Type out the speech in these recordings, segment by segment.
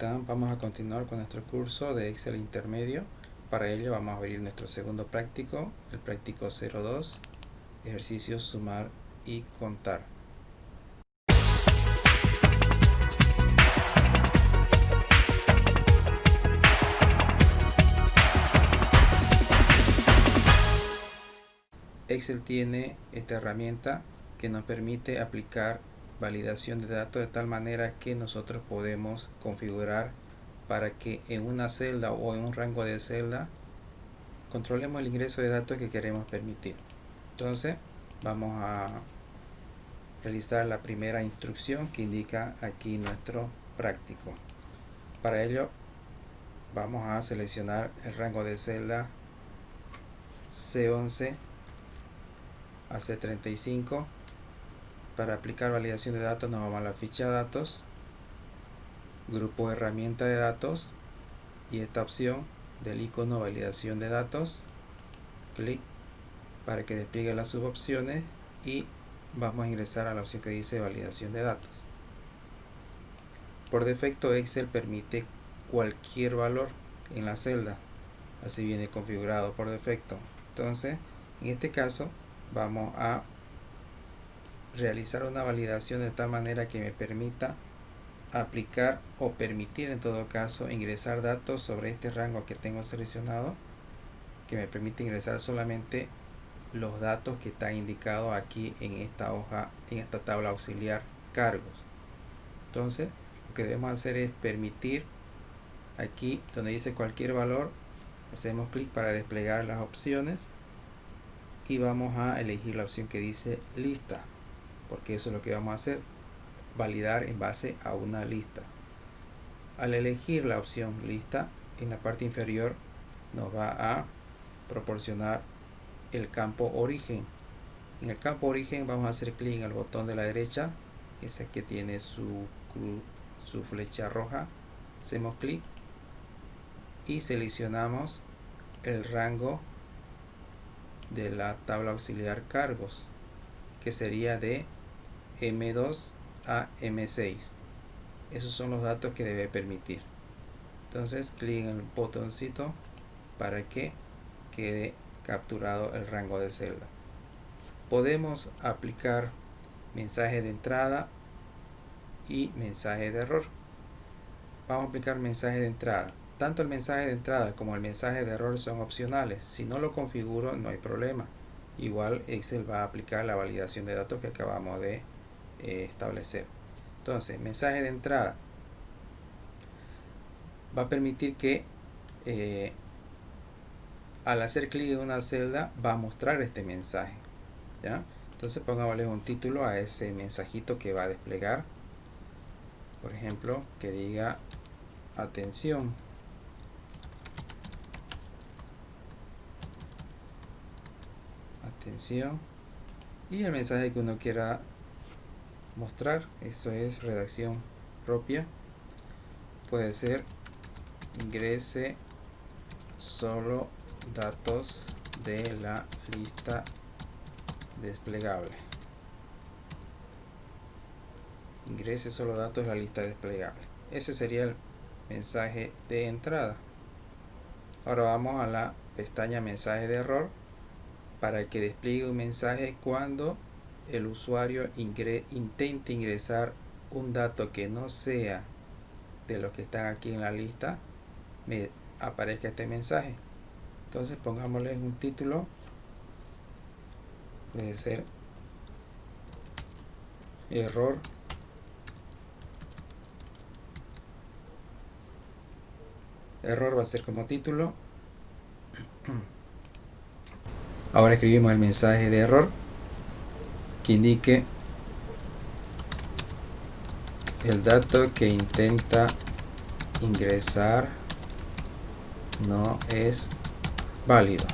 están? Vamos a continuar con nuestro curso de Excel intermedio. Para ello vamos a abrir nuestro segundo práctico, el práctico 02, ejercicios sumar y contar. Excel tiene esta herramienta que nos permite aplicar validación de datos de tal manera que nosotros podemos configurar para que en una celda o en un rango de celda controlemos el ingreso de datos que queremos permitir. Entonces vamos a realizar la primera instrucción que indica aquí nuestro práctico. Para ello vamos a seleccionar el rango de celda C11 a C35. Para aplicar validación de datos nos vamos a la ficha datos, grupo herramienta de datos y esta opción del icono validación de datos, clic para que despliegue las subopciones y vamos a ingresar a la opción que dice validación de datos. Por defecto Excel permite cualquier valor en la celda, así viene configurado por defecto. Entonces en este caso vamos a realizar una validación de tal manera que me permita aplicar o permitir en todo caso ingresar datos sobre este rango que tengo seleccionado, que me permite ingresar solamente los datos que están indicados aquí en esta hoja, en esta tabla auxiliar cargos. Entonces lo que debemos hacer es permitir aquí donde dice cualquier valor, hacemos clic para desplegar las opciones y vamos a elegir la opción que dice lista, porque eso es lo que vamos a hacer, validar en base a una lista. Al elegir la opción lista, en la parte inferior nos va a proporcionar el campo origen. En el campo origen vamos a hacer clic en el botón de la derecha, ese que tiene su flecha roja, hacemos clic y seleccionamos el rango de la tabla auxiliar cargos, que sería de M2 a M6. Esos son los datos que debe permitir. Entonces clic en el botoncito para que quede capturado el rango de celda. Podemos aplicar mensaje de entrada y mensaje de error. Vamos a aplicar mensaje de entrada. Tanto el mensaje de entrada como el mensaje de error son opcionales. Si no lo configuro no hay problema. Igual Excel va a aplicar la validación de datos que acabamos de establecer. Entonces mensaje de entrada va a permitir que al hacer clic en una celda va a mostrar este mensaje, ¿ya? Entonces pongámosle un título a ese mensajito que va a desplegar, por ejemplo que diga atención, y el mensaje que uno quiera mostrar, eso es redacción propia, puede ser ingrese solo datos de la lista desplegable, ingrese solo datos de la lista desplegable. Ese sería el mensaje de entrada. Ahora vamos a la pestaña mensaje de error para que despliegue un mensaje cuando el usuario intente ingresar un dato que no sea de los que están aquí en la lista, me aparezca este mensaje. Entonces pongámosle un título, puede ser error va a ser como título. Ahora escribimos el mensaje de error que indique el dato que intenta ingresar no es válido.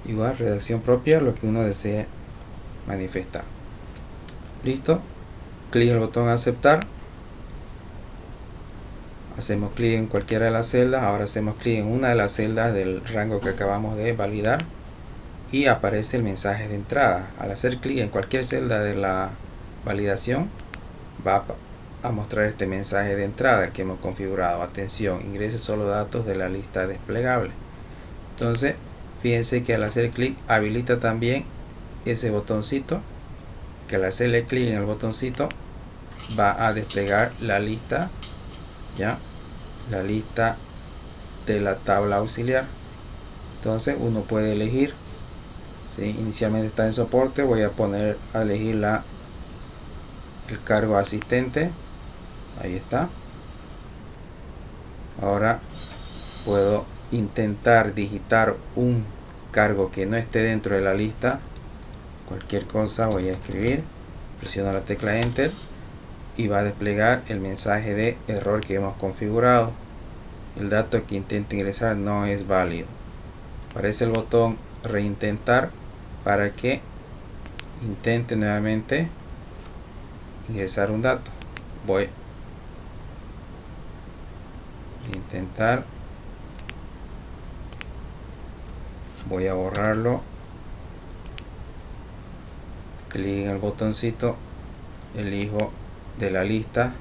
Igual redacción propia, lo que uno desee manifestar. Listo, clic en el botón aceptar, hacemos clic en cualquiera de las celdas. Ahora hacemos clic en una de las celdas del rango que acabamos de validar y aparece el mensaje de entrada. Al hacer clic en cualquier celda de la validación va a a mostrar este mensaje de entrada, el que hemos configurado. Atención, ingrese solo datos de la lista desplegable. Entonces, fíjense que al hacer clic habilita también ese botoncito, que al hacerle clic en el botoncito va a desplegar la lista, ya, la lista de la tabla auxiliar. Entonces uno puede elegir, ¿sí? Inicialmente está en soporte, voy a poner a elegir el cargo asistente, ahí está. Ahora puedo intentar digitar un cargo que no esté dentro de la lista. Cualquier cosa voy a escribir, presiono la tecla enter y va a desplegar el mensaje de error que hemos configurado. El dato que intenta ingresar no es válido. Aparece el botón reintentar para que intente nuevamente ingresar un dato. Voy a intentar, voy a borrarlo, clic en el botoncito, elijo de la lista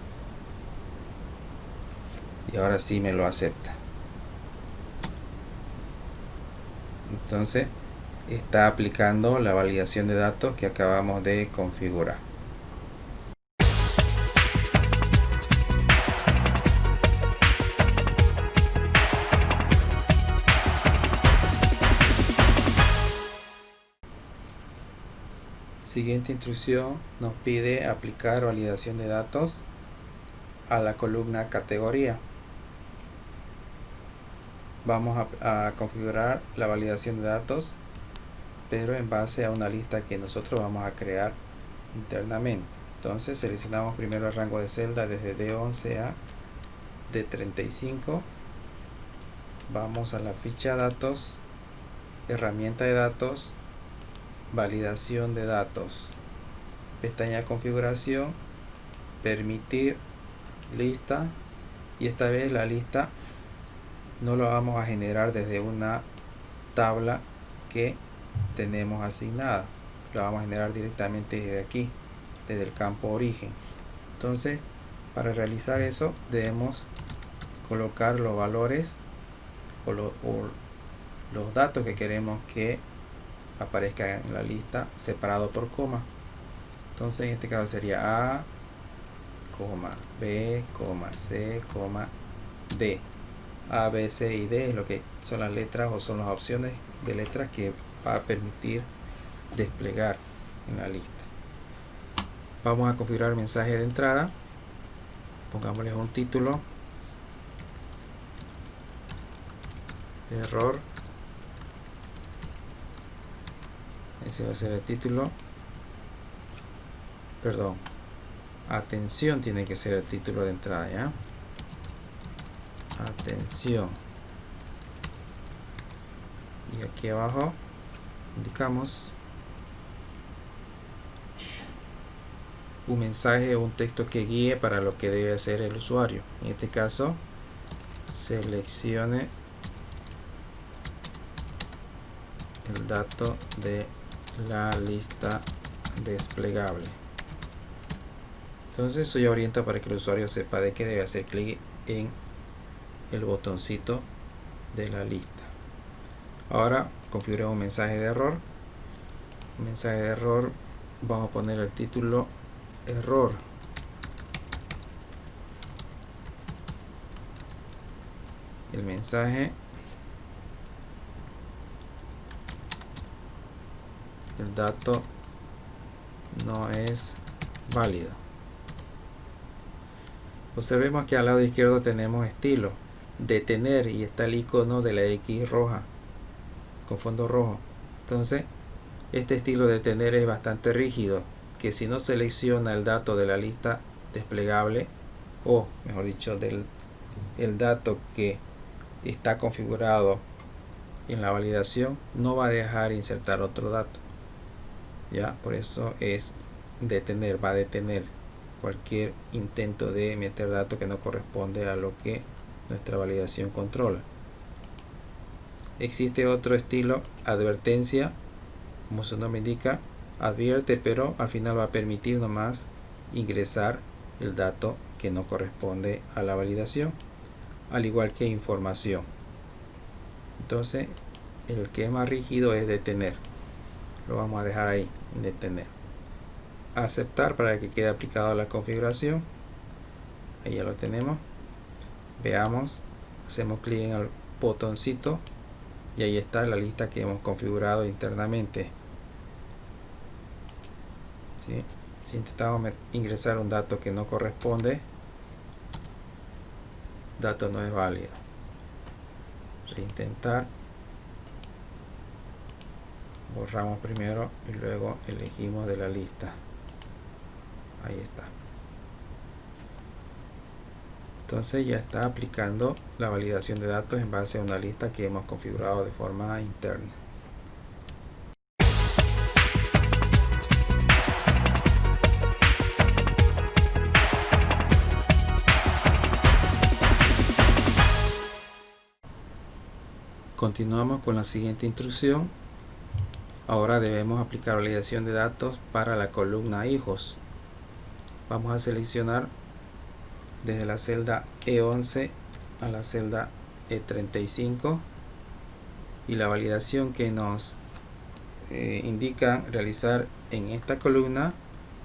y ahora sí me lo acepta. Entonces está aplicando la validación de datos que acabamos de configurar. Siguiente instrucción nos pide aplicar validación de datos a la columna categoría. Vamos a configurar la validación de datos, pero en base a una lista que nosotros vamos a crear internamente. Entonces seleccionamos primero el rango de celda desde D11 a D35. Vamos a la ficha datos, herramienta de datos, validación de datos, pestaña configuración, permitir lista, y esta vez la lista no la vamos a generar desde una tabla que tenemos asignada, la vamos a generar directamente desde aquí, desde el campo origen. Entonces, para realizar eso debemos colocar los valores o los datos que queremos que aparezca en la lista separado por coma. Entonces en este caso sería A, B, C, D. A, B, C y D es lo que son las letras o son las opciones de letras que va a permitir desplegar en la lista. Vamos a configurar el mensaje de entrada. Pongámosle un título, error. Ese va a ser el título. Perdón, atención tiene que ser el título de entrada, ¿ya? Atención. Y aquí abajo indicamos un mensaje o un texto que guíe para lo que debe hacer el usuario. En este caso, seleccione el dato de la lista desplegable. Entonces eso ya orienta para que el usuario sepa de que debe hacer clic en el botoncito de la lista. Ahora configuremos un mensaje de error. Un mensaje de error, vamos a poner el título error. El mensaje, el dato no es válido. Observemos que al lado izquierdo tenemos estilo, detener, y está el icono de la X roja con fondo rojo. Entonces este estilo de detener es bastante rígido, que si no selecciona el dato de la lista desplegable, o mejor dicho el dato que está configurado en la validación, no va a dejar insertar otro dato, ya. Por eso es detener, va a detener cualquier intento de meter datos que no corresponde a lo que nuestra validación controla. Existe otro estilo, advertencia, como su nombre indica, advierte, pero al final va a permitir nomás ingresar el dato que no corresponde a la validación, al igual que información. Entonces el que es más rígido es detener, lo vamos a dejar ahí en detener. Aceptar para que quede aplicado a la configuración, ahí ya lo tenemos. Veamos, hacemos clic en el botoncito y ahí está la lista que hemos configurado internamente. ¿Sí? Si intentamos ingresar un dato que no corresponde, dato no es válido. Reintentar, borramos primero y luego elegimos de la lista. Ahí está. Entonces ya está aplicando la validación de datos en base a una lista que hemos configurado de forma interna. Continuamos con la siguiente instrucción. Ahora debemos aplicar validación de datos para la columna hijos. Vamos a seleccionar desde la celda E11 a la celda E35 y la validación que nos indica realizar en esta columna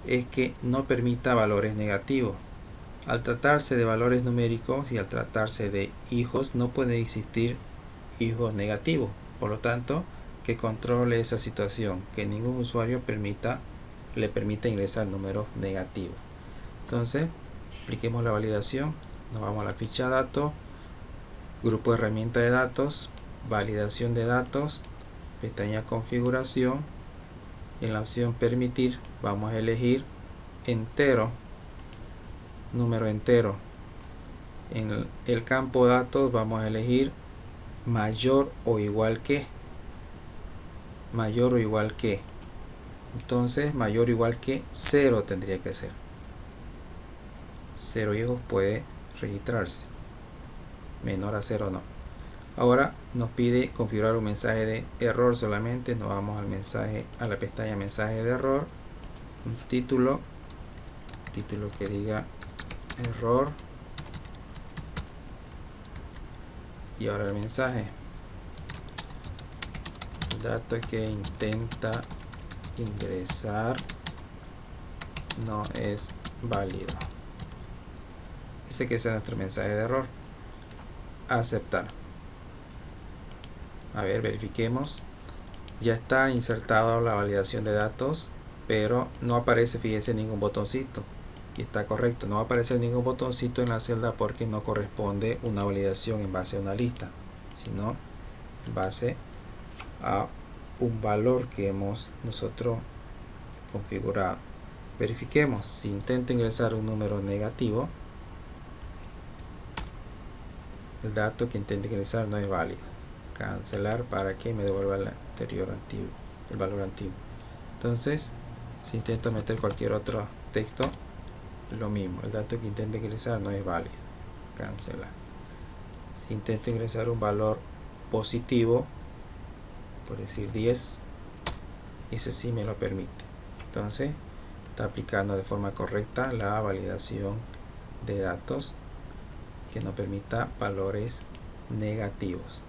es que no permita valores negativos. Al tratarse de valores numéricos y al tratarse de hijos, no puede existir hijos negativos. Por lo tanto, que controle esa situación, que ningún usuario le permita ingresar números negativos. Entonces, apliquemos la validación. Nos vamos a la ficha datos, grupo de herramienta de datos, validación de datos, pestaña configuración. En la opción permitir vamos a elegir entero, número entero. En el campo datos vamos a elegir mayor o igual que. Mayor o igual que. Entonces mayor o igual que 0 tendría que ser. 0 hijos puede registrarse. Menor a 0 no. Ahora nos pide configurar un mensaje de error solamente. Nos vamos al mensaje, a la pestaña mensaje de error. Un título que diga error. Y ahora el mensaje. El dato que intenta ingresar no es válido. Ese que sea nuestro mensaje de error. Aceptar. A ver, verifiquemos. Ya está insertado la validación de datos, pero no aparece, fíjense, ningún botoncito. Y está correcto, no va a aparecer ningún botoncito en la celda porque no corresponde una validación en base a una lista, sino en base a un valor que hemos nosotros configurado. Verifiquemos. Si intento ingresar un número negativo, el dato que intenta ingresar no es válido. Cancelar para que me devuelva el anterior antiguo, el valor antiguo. Entonces, si intento meter cualquier otro texto, lo mismo, el dato que intenta ingresar no es válido. Cancelar. Si intento ingresar un valor positivo, por decir 10, ese sí me lo permite. Entonces está aplicando de forma correcta la validación de datos que no permita valores negativos.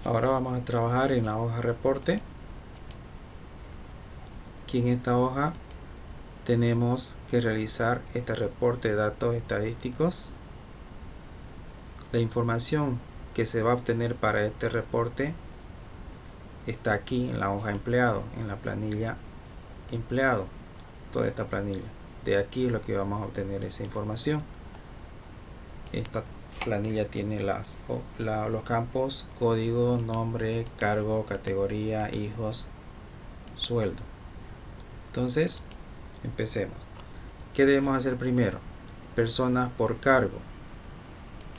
Ahora vamos a trabajar en la hoja reporte. Aquí en esta hoja tenemos que realizar este reporte de datos estadísticos. La información que se va a obtener para este reporte está aquí en la hoja empleado, en la planilla empleado, toda esta planilla. De aquí es lo que vamos a obtener esa información. Esta planilla tiene los campos código, nombre, cargo, categoría, hijos, sueldo. Entonces, empecemos. ¿Qué debemos hacer primero? Personas por cargo.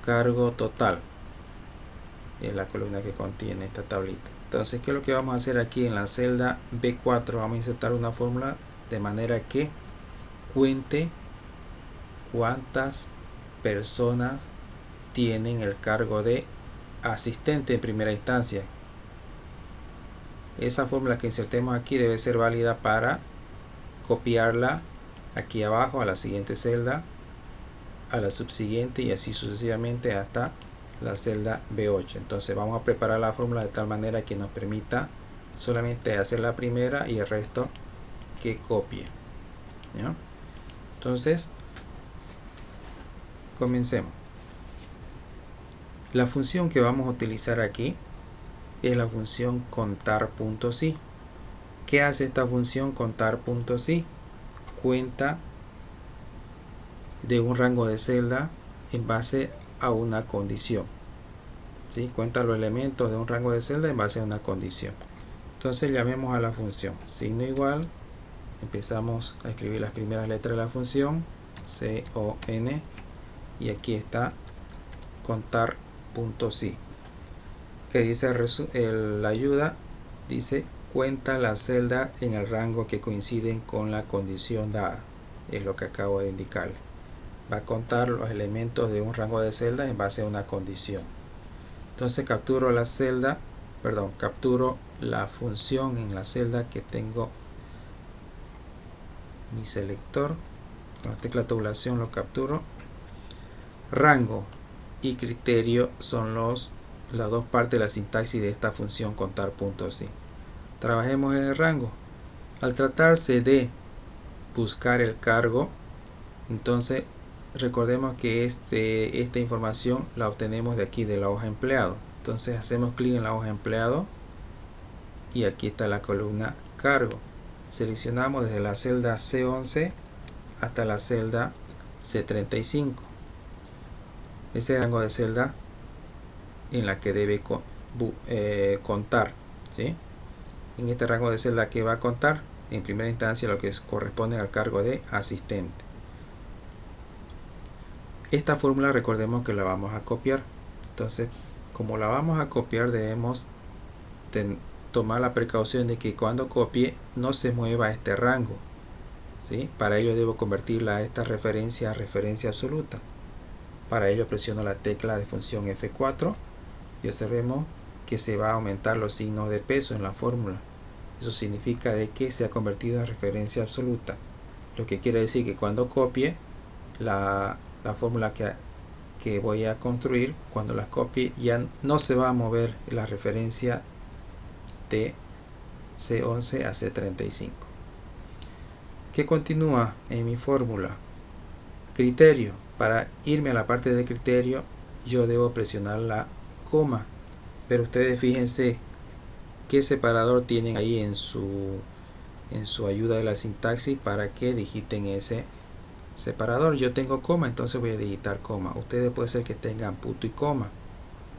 Cargo total. Es la columna que contiene esta tablita. Entonces, ¿qué es lo que vamos a hacer aquí en la celda B4? Vamos a insertar una fórmula de manera que cuente cuántas personas tienen el cargo de asistente en primera instancia. Esa fórmula que insertemos aquí debe ser válida para copiarla aquí abajo a la siguiente celda, a la subsiguiente y así sucesivamente hasta la celda B8. Entonces vamos a preparar la fórmula de tal manera que nos permita solamente hacer la primera y el resto que copie, ¿ya? Entonces comencemos. La función que vamos a utilizar aquí es la función contar.si. ¿Qué hace esta función contar.si? Cuenta de un rango de celda en base a una condición, ¿sí? Cuenta los elementos de un rango de celda en base a una condición. Entonces llamemos a la función signo igual, empezamos a escribir las primeras letras de la función, con, y aquí está contar.si, que dice la ayuda, dice cuenta la celda en el rango que coinciden con la condición dada. Es lo que acabo de indicar. Va a contar los elementos de un rango de celda en base a una condición. Entonces capturo la celda, capturo la función en la celda que tengo mi selector. Con la tecla tabulación lo capturo. Rango y criterio son las dos partes de la sintaxis de esta función contar.si. Trabajemos en el rango. Al tratarse de buscar el cargo, entonces recordemos que esta información la obtenemos de aquí de la hoja empleado. Entonces hacemos clic en la hoja empleado y aquí está la columna cargo. Seleccionamos desde la celda C11 hasta la celda C35. Ese es el rango de celda en la que debe contar, ¿sí? En este rango de celda que va a contar en primera instancia lo que corresponde al cargo de asistente. Esta fórmula recordemos que la vamos a copiar. Entonces, como la vamos a copiar, debemos tomar la precaución de que cuando copie no se mueva este rango, ¿sí? Para ello debo convertirla a esta referencia a referencia absoluta. Para ello presiono la tecla de función F4 y observemos que se va a aumentar los signos de peso en la fórmula. Eso significa de que se ha convertido en referencia absoluta, lo que quiere decir que cuando copie la fórmula que voy a construir, cuando la copie ya no se va a mover la referencia de C11 a C35. ¿Qué continúa en mi fórmula? Criterio. Para irme a la parte de criterio yo debo presionar la coma, pero ustedes fíjense qué separador tienen ahí en su ayuda de la sintaxis para que digiten ese separador. Yo tengo coma, entonces voy a digitar coma. Ustedes puede ser que tengan punto y coma.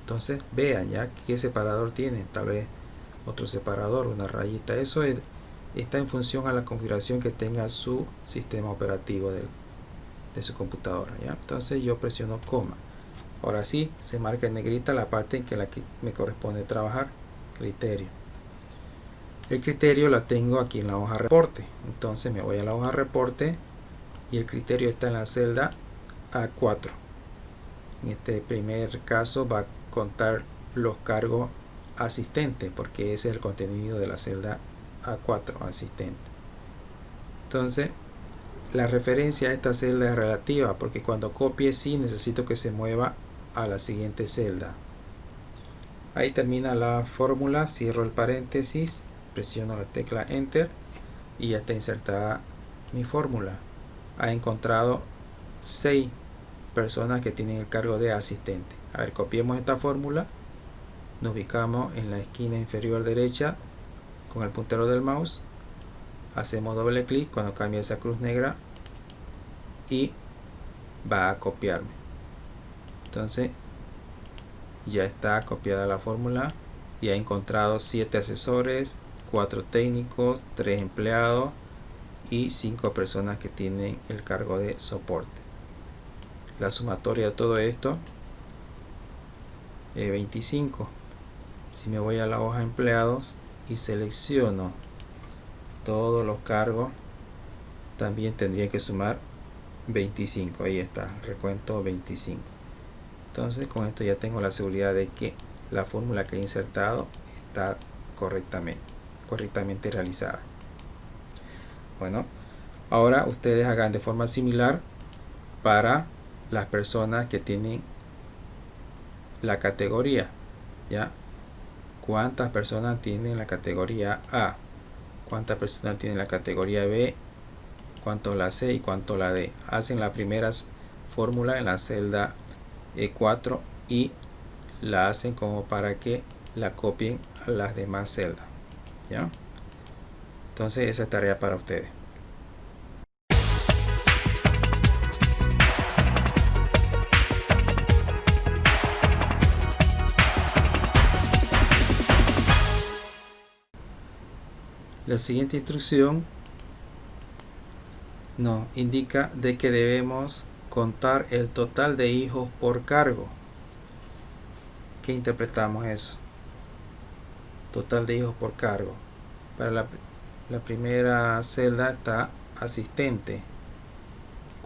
Entonces vean ya qué separador tienen, tal vez otro separador, una rayita. Eso está en función a la configuración que tenga su sistema operativo de su computadora, ¿ya? Entonces yo presiono coma. Ahora sí se marca en negrita la parte en la que me corresponde trabajar, criterio. El criterio la tengo aquí en la hoja reporte. Entonces me voy a la hoja reporte y el criterio está en la celda A4. En este primer caso va a contar los cargos asistentes, porque ese es el contenido de la celda A4, asistente. Entonces la referencia a esta celda es relativa, porque cuando copie sí necesito que se mueva a la siguiente celda. Ahí termina la fórmula, cierro el paréntesis, presiono la tecla enter y ya está insertada mi fórmula. Ha encontrado 6 personas que tienen el cargo de asistente. A ver, copiemos esta fórmula, nos ubicamos en la esquina inferior derecha con el puntero del mouse, hacemos doble clic cuando cambia esa cruz negra y va a copiarme. Entonces ya está copiada la fórmula y ha encontrado 7 asesores, 4 técnicos, 3 empleados y 5 personas que tienen el cargo de soporte. La sumatoria de todo esto es 25. Si me voy a la hoja empleados y selecciono todos los cargos, también tendría que sumar 25. Ahí está, recuento 25. Entonces con esto ya tengo la seguridad de que la fórmula que he insertado está correctamente realizada. Bueno, ahora ustedes hagan de forma similar para las personas que tienen la categoría, ¿ya? ¿Cuántas personas tienen la categoría A? ¿Cuántas personas tienen la categoría B? ¿Cuánto la C y cuánto la D? Hacen la primera fórmula en la celda E4 y la hacen como para que la copien a las demás celdas, ¿ya? Entonces esa es tarea para ustedes. La siguiente instrucción nos indica de que debemos contar el total de hijos por cargo. ¿Qué interpretamos eso? Total de hijos por cargo. Para la primera celda está asistente.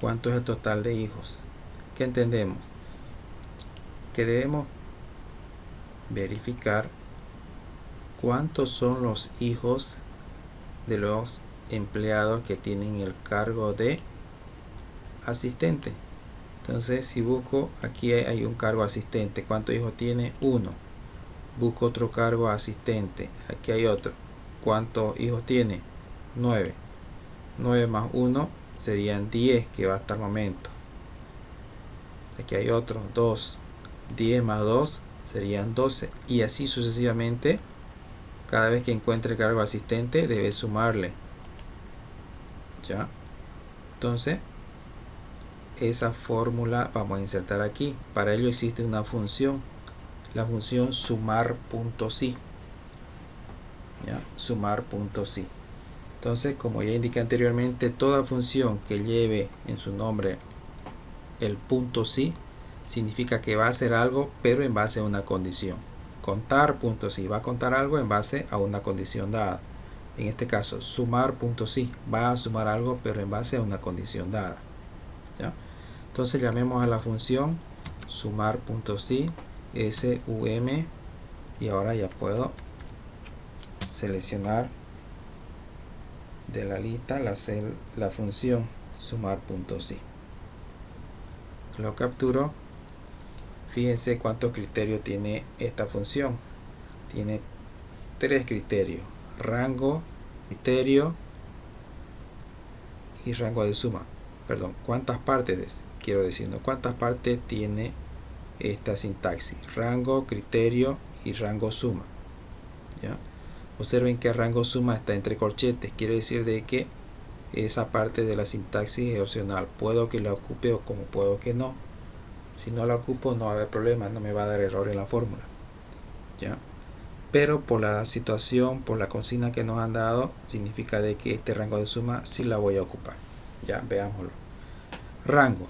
¿Cuánto es el total de hijos? ¿Qué entendemos? Que debemos verificar cuántos son los hijos de los empleados que tienen el cargo de asistente. Entonces si busco, aquí hay un cargo asistente, ¿cuántos hijos tiene? 1. Busco otro cargo asistente, aquí hay otro, ¿cuántos hijos tiene? 9. 9 más 1 serían 10, que va hasta el momento. Aquí hay otro, 2. 10 más 2 serían 12, y así sucesivamente. Cada vez que encuentre el cargo asistente debe sumarle, ¿ya? Entonces esa fórmula vamos a insertar aquí. Para ello existe una función, la función sumar.si, ¿ya? Sumar.si. Entonces, como ya indiqué anteriormente, toda función que lleve en su nombre el punto si significa que va a hacer algo, pero en base a una condición. Contar.si va a contar algo en base a una condición dada. En este caso, sumar.si va a sumar algo, pero en base a una condición dada, ¿ya? Entonces llamemos a la función sumar.si sum, y ahora ya puedo seleccionar de la lista la función sumar.si. Lo capturo. Fíjense cuántos criterios tiene esta función. Tiene 3 criterios: rango, criterio y rango de suma. Perdón, cuántas partes, quiero decir, ¿no? Cuántas partes tiene esta sintaxis: rango, criterio y rango suma, ¿ya? Observen que rango suma está entre corchetes, quiere decir de que esa parte de la sintaxis es opcional. Puedo que la ocupe o como puedo que no. Si no la ocupo no va a haber problema, no me va a dar error en la fórmula, ¿ya? Pero por la situación, por la consigna que nos han dado, significa de que este rango de suma sí la voy a ocupar. Ya, veámoslo. Rango.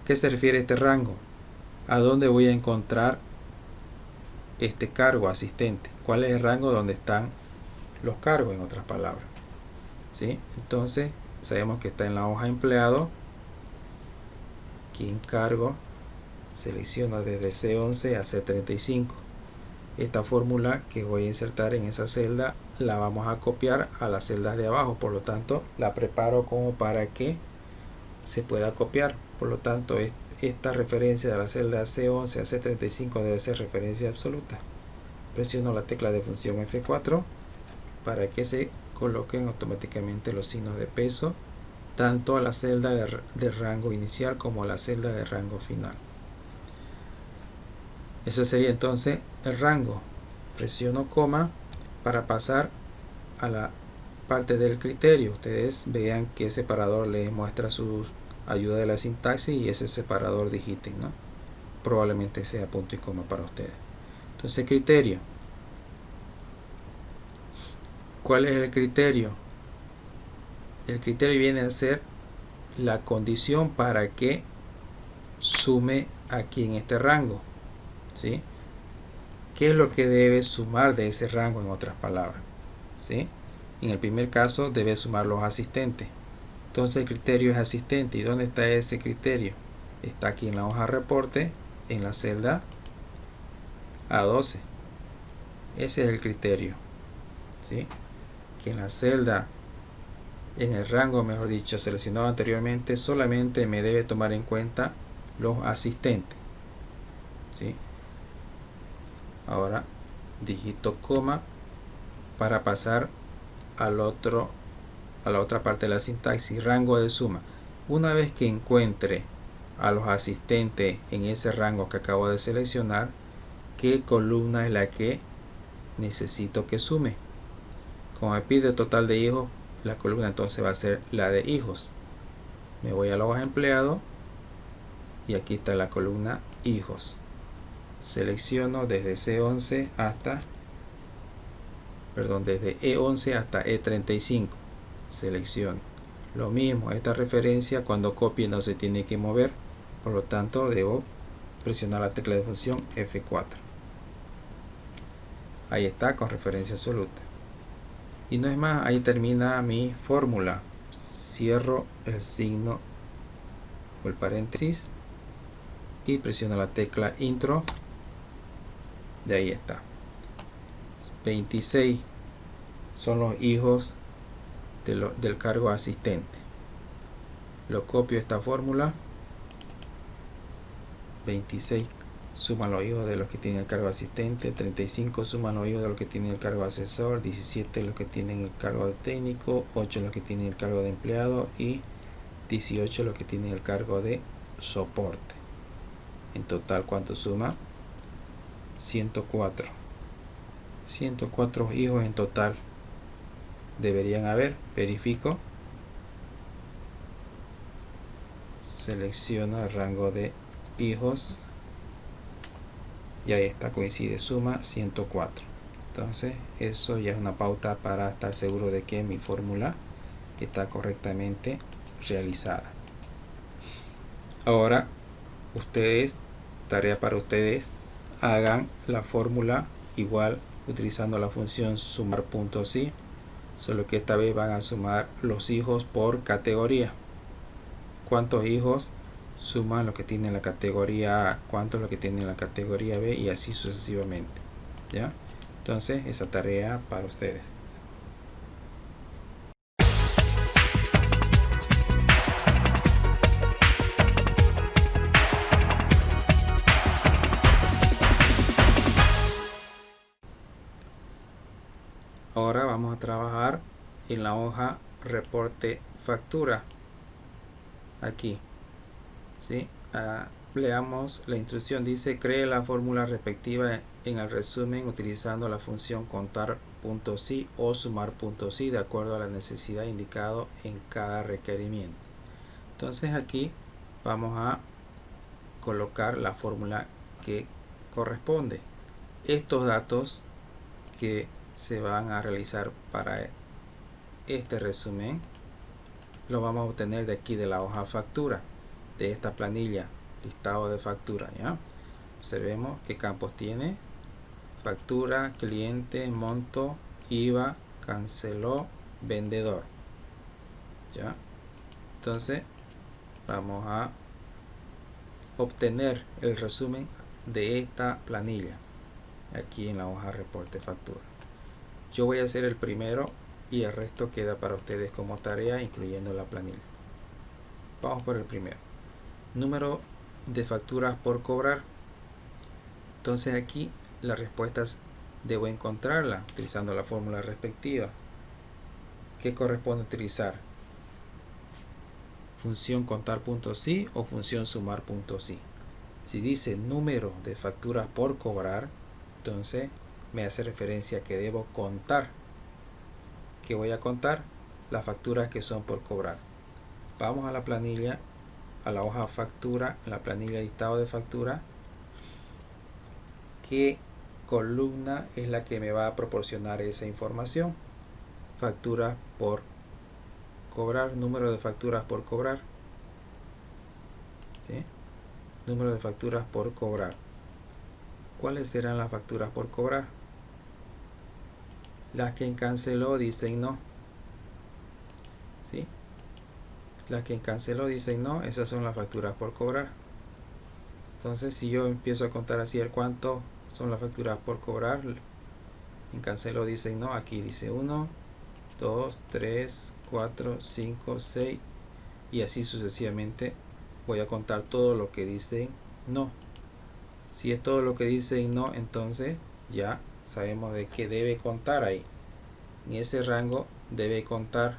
¿Qué se refiere a este rango? ¿A dónde voy a encontrar este cargo asistente? ¿Cuál es el rango donde están los cargos, en otras palabras? ¿Sí? Entonces sabemos que está en la hoja empleado. Aquí en cargo selecciono desde C11 a C35. Esta fórmula que voy a insertar en esa celda la vamos a copiar a las celdas de abajo, por lo tanto la preparo como para que se pueda copiar. Por lo tanto esta referencia de la celda C11 a C35 debe ser referencia absoluta. Presiono la tecla de función F4 para que se coloquen automáticamente los signos de peso tanto a la celda de rango inicial como a la celda de rango final. Ese sería entonces el rango. Presiono coma para pasar a la parte del criterio. Ustedes vean que separador les muestra su ayuda de la sintaxis y ese separador digiten, ¿no? Probablemente sea punto y coma para ustedes. Entonces, criterio. ¿Cuál es el criterio? El criterio viene a ser la condición para que sume aquí en este rango, ¿sí? ¿Qué es lo que debe sumar de ese rango, en otras palabras? ¿Sí? En el primer caso debe sumar los asistentes. Entonces el criterio es asistente. ¿Y dónde está ese criterio? Está aquí en la hoja reporte, en la celda A12. Ese es el criterio, ¿sí? Que en la celda, en el rango, mejor dicho, seleccionado anteriormente, solamente me debe tomar en cuenta los asistentes, ¿sí? Ahora digito coma para pasar a la otra parte de la sintaxis, rango de suma. Una vez que encuentre a los asistentes en ese rango que acabo de seleccionar, ¿qué columna es la que necesito que sume? Como me pide total de hijos, la columna entonces va a ser la de hijos. Me voy a la hoja empleado y aquí está la columna hijos. Selecciono desde C11 hasta, desde E11 hasta E35. Selecciono. Lo mismo, esta referencia cuando copie no se tiene que mover, por lo tanto debo presionar la tecla de función F4. Ahí está, con referencia absoluta. Y no es más, ahí termina mi fórmula. Cierro el signo o el paréntesis y presiono la tecla intro. De ahí está. 26 son los hijos del cargo asistente. Lo copio esta fórmula. 26 suman los hijos de los que tienen el cargo asistente, 35 suman los hijos de los que tienen el cargo asesor, 17 los que tienen el cargo de técnico, 8 los que tienen el cargo de empleado y 18 los que tienen el cargo de soporte. En total, ¿cuánto suma? 104. 104 hijos en total deberían haber. Verifico. Selecciono el rango de hijos y ahí está, coincide, suma 104. Entonces eso ya es una pauta para estar seguro de que mi fórmula está correctamente realizada. Ahora tarea para ustedes, hagan la fórmula igual utilizando la función sumar.si, solo que esta vez van a sumar los hijos por categoría. ¿Cuántos hijos suman lo que tiene la categoría A? ¿Cuántos lo que tiene la categoría B? Y así sucesivamente, ¿ya? Entonces esa tarea para ustedes. Ahora vamos a trabajar en la hoja reporte factura. Aquí, ¿sí? Leamos la instrucción. Dice: cree la fórmula respectiva en el resumen utilizando la función contar.si o sumar.si de acuerdo a la necesidad indicado en cada requerimiento. Entonces aquí vamos a colocar la fórmula que corresponde. Estos datos que se van a realizar para este resumen lo vamos a obtener de aquí, de la hoja factura, de esta planilla listado de factura, ¿ya? Observemos qué campos tiene: factura, cliente, monto, IVA, canceló, vendedor, ¿ya? Entonces vamos a obtener el resumen de esta planilla aquí en la hoja reporte factura. Yo voy a hacer el primero y el resto queda para ustedes como tarea, incluyendo la planilla. Vamos por el primero. Número de facturas por cobrar. Entonces aquí las respuestas debo encontrarlas utilizando la fórmula respectiva. ¿Qué corresponde utilizar? Función contar.si o función sumar.si. Si dice número de facturas por cobrar, entonces me hace referencia a que debo contar. ¿Qué voy a contar? Las facturas que son por cobrar. Vamos a la planilla, a la hoja factura, la planilla listado de factura. ¿Qué columna es la que me va a proporcionar esa información? Facturas por cobrar, número de facturas por cobrar, ¿sí? Número de facturas por cobrar. ¿Cuáles serán las facturas por cobrar? Las que canceló dicen no, ¿sí? Las que canceló dicen no, esas son las facturas por cobrar. Entonces si yo empiezo a contar así el cuánto son las facturas por cobrar, en cancelo dice no, aquí dice 1, 2, 3, 4, 5, 6 y así sucesivamente. Voy a contar todo lo que dice no. Si es todo lo que dice no, entonces ya sabemos de que debe contar ahí. En ese rango debe contar,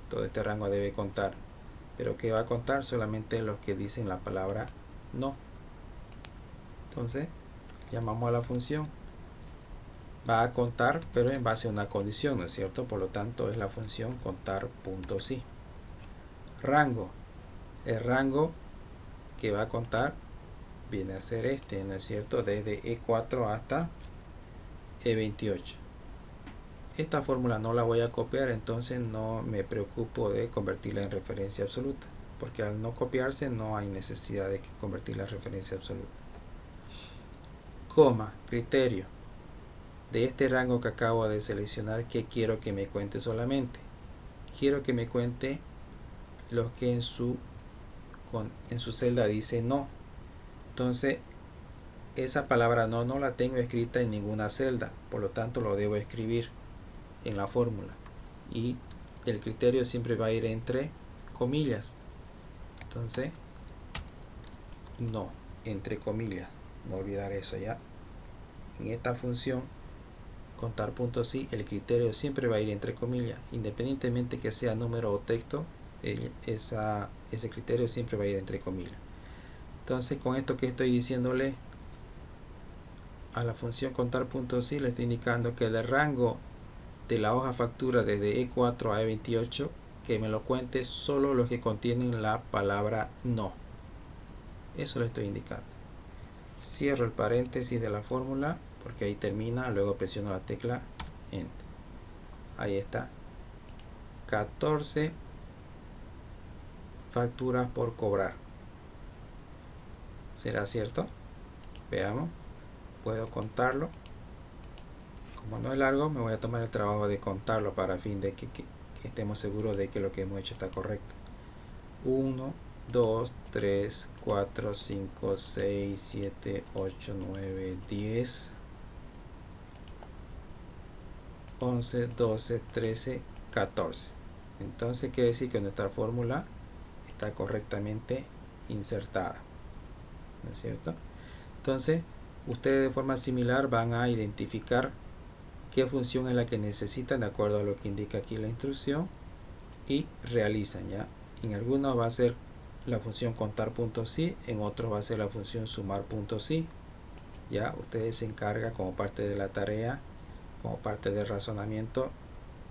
todo este rango debe contar. Pero ¿qué va a contar? Solamente los que dicen la palabra no. Entonces llamamos a la función. Va a contar, pero en base a una condición, ¿no es cierto? Por lo tanto es la función contar.si. Rango. El rango que va a contar viene a ser este, ¿no es cierto? Desde E4 hasta E28. Esta fórmula no la voy a copiar, entonces no me preocupo de convertirla en referencia absoluta, porque al no copiarse no hay necesidad de convertirla en referencia absoluta. Coma, criterio. De este rango que acabo de seleccionar, ¿qué quiero que me cuente solamente? Quiero que me cuente los que en su celda dice no. Entonces esa palabra no la tengo escrita en ninguna celda, por lo tanto lo debo escribir en la fórmula y el criterio siempre va a ir entre comillas. Entonces no, entre comillas, no olvidar eso ya. En esta función contar.si el criterio siempre va a ir entre comillas, independientemente que sea número o texto, ese criterio siempre va a ir entre comillas. Entonces con esto que estoy diciéndole a la función contar.si, le estoy indicando que el rango de la hoja factura desde E4 a E28 que me lo cuente solo los que contienen la palabra no. Eso le estoy indicando. Cierro el paréntesis de la fórmula porque ahí termina, luego presiono la tecla Enter. Ahí está. 14 facturas por cobrar. ¿Será cierto? Veamos. Puedo contarlo. Como no es largo, me voy a tomar el trabajo de contarlo para fin de que estemos seguros de que lo que hemos hecho está correcto. 1, 2, 3, 4, 5, 6, 7, 8, 9, 10, 11, 12, 13, 14. Entonces quiere decir que nuestra fórmula está correctamente insertada, ¿no es cierto? Entonces ustedes de forma similar van a identificar qué función es la que necesitan de acuerdo a lo que indica aquí la instrucción y realizan ya. En algunos va a ser la función contar.si, en otros va a ser la función sumar.si. Ya ustedes se encargan como parte de la tarea, como parte del razonamiento,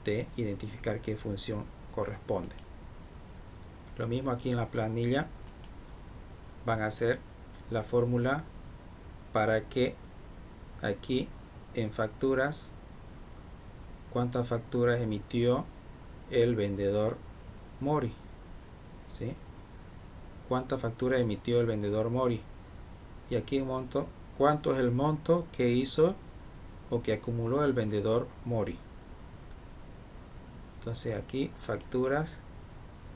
de identificar qué función corresponde. Lo mismo aquí en la planilla, van a hacer la fórmula para que aquí en facturas, cuántas facturas emitió el vendedor Mori, ¿sí? ¿Cuántas facturas emitió el vendedor Mori? Y aquí en monto, ¿cuánto es el monto que hizo o que acumuló el vendedor Mori? Entonces aquí facturas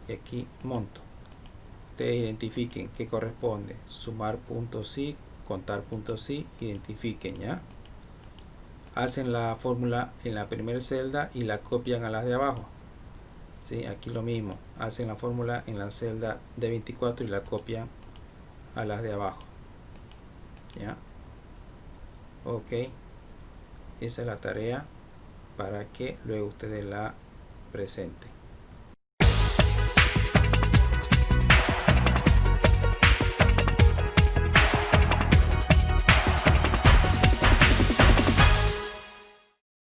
y aquí monto. Ustedes identifiquen qué corresponde. Sumar.si, contar.si, identifiquen ya. Hacen la fórmula en la primera celda y la copian a las de abajo. ¿Sí? Aquí lo mismo. Hacen la fórmula en la celda de 24 y la copian a las de abajo. ¿Ya? Ok. Esa es la tarea para que luego ustedes la presenten.